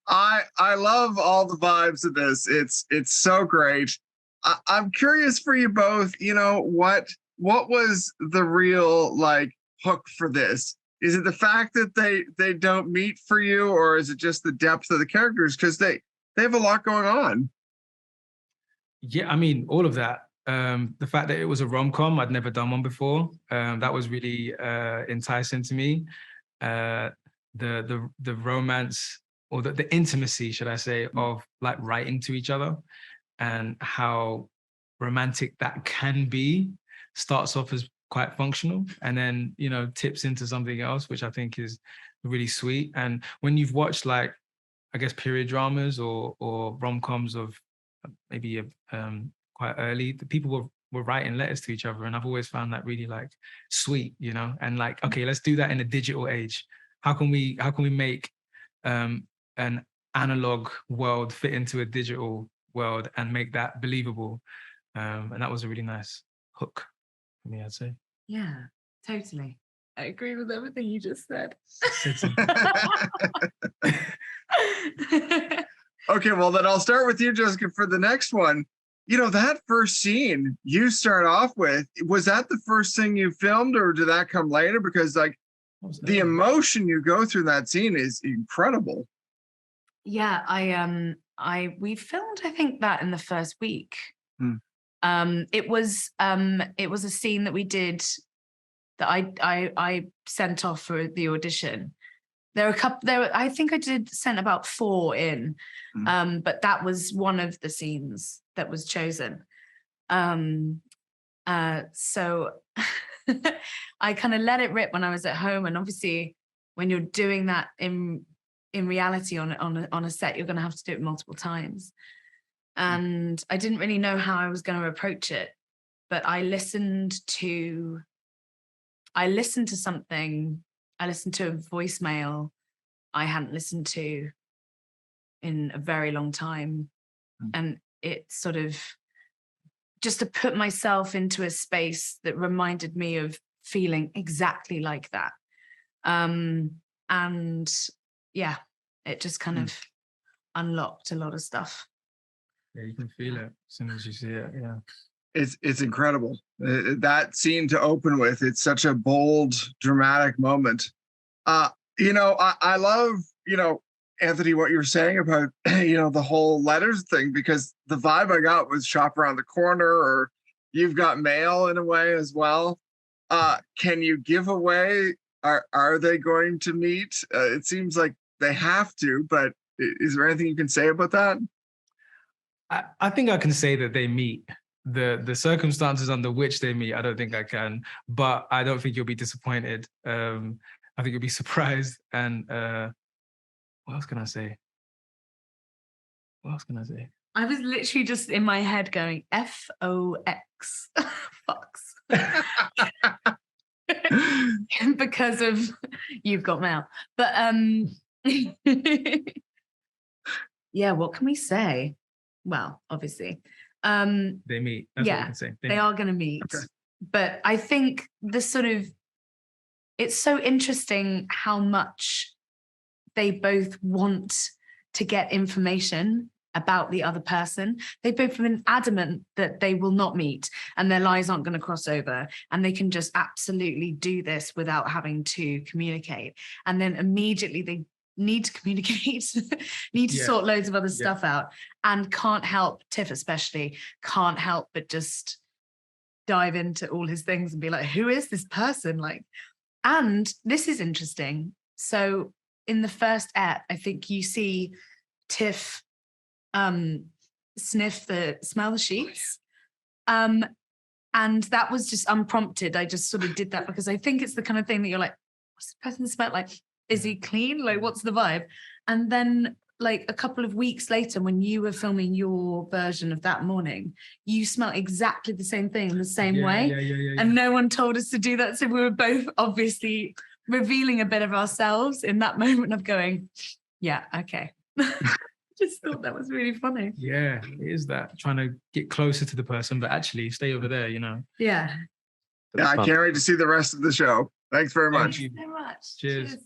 I love all the vibes of this. It's so great. I'm curious for you both. What was the real like hook for this? Is it the fact that they don't meet for you, or is it just the depth of the characters? Because they have a lot going on. Yeah, I mean, all of that. The fact that it was a rom-com, I'd never done one before. That was really enticing to me. The romance, or the intimacy, should I say, of like writing to each other, and how romantic that can be. Starts off as quite functional, and then tips into something else, which I think is really sweet. And when you've watched, like, I guess, period dramas or rom-coms of maybe quite early, the people were writing letters to each other, and I've always found that really like sweet, and like, okay, let's do that in a digital age. How can we make an analog world fit into a digital world and make that believable? And that was a really nice hook for me, I'd say. Yeah, totally. I agree with everything you just said. Okay, well then I'll start with you, Jessica, for the next one. That first scene you start off with, was that the first thing you filmed, or did that come later? Because like the emotion you go through that scene is incredible. Yeah, we filmed, I think, that in the first week. It was a scene that we did that I sent off for the audition. I think I sent about 4 in, but that was one of the scenes that was chosen. So I kind of let it rip when I was at home, and obviously when you're doing that in reality on a set, you're going to have to do it multiple times. And I didn't really know how I was going to approach it, but I listened to something. I listened to a voicemail I hadn't listened to in a very long time. And it sort of, just to put myself into a space that reminded me of feeling exactly like that. And yeah, it just kind of unlocked a lot of stuff. Yeah, you can feel it as soon as you see it. Yeah. It's incredible. That scene to open with, it's such a bold, dramatic moment. I love, Anthony, what you're saying about, the whole letters thing, because the vibe I got was shop around the corner, or you've got mail in a way as well. Can you give away, are they going to meet? It seems like they have to, but is there anything you can say about that? I think I can say that they meet. The circumstances under which they meet, I don't think I can, but I don't think you'll be disappointed. I think you'll be surprised. And what else can I say? I was literally just in my head going FOX, Fox, because of You've Got Mail. But yeah, what can we say? Well, obviously. They meet. That's what we can say. They are going to meet. Okay. But I think it's so interesting how much they both want to get information about the other person. They've both been adamant that they will not meet and their lives aren't going to cross over, and they can just absolutely do this without having to communicate. And then immediately they need to communicate, need to sort loads of other stuff out, and can't help, Tiff especially, can't help but just dive into all his things and be like, who is this person? Like, and this is interesting. So in the first ep, I think you see Tiff smell the sheets. And that was just unprompted. I just sort of did that because I think it's the kind of thing that you're like, what's the person smell like? Is he clean? Like, what's the vibe? And then like a couple of weeks later, when you were filming your version of That Morning, you smelled exactly the same thing in the same way. Yeah. And no one told us to do that. So we were both obviously revealing a bit of ourselves in that moment of going, yeah, okay. Just thought that was really funny. Yeah, it is that, trying to get closer to the person, but actually stay over there, Yeah. Yeah, I can't wait to see the rest of the show. Thanks very much. Thank you so much. Cheers.